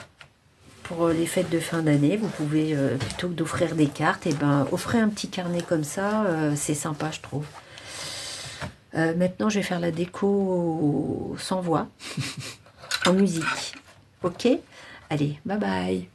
pour les fêtes de fin d'année. Vous pouvez, plutôt que d'offrir des cartes, et ben offrez un petit carnet comme ça, c'est sympa je trouve. Maintenant je vais faire la déco sans voix, en musique. Ok? Allez, bye bye.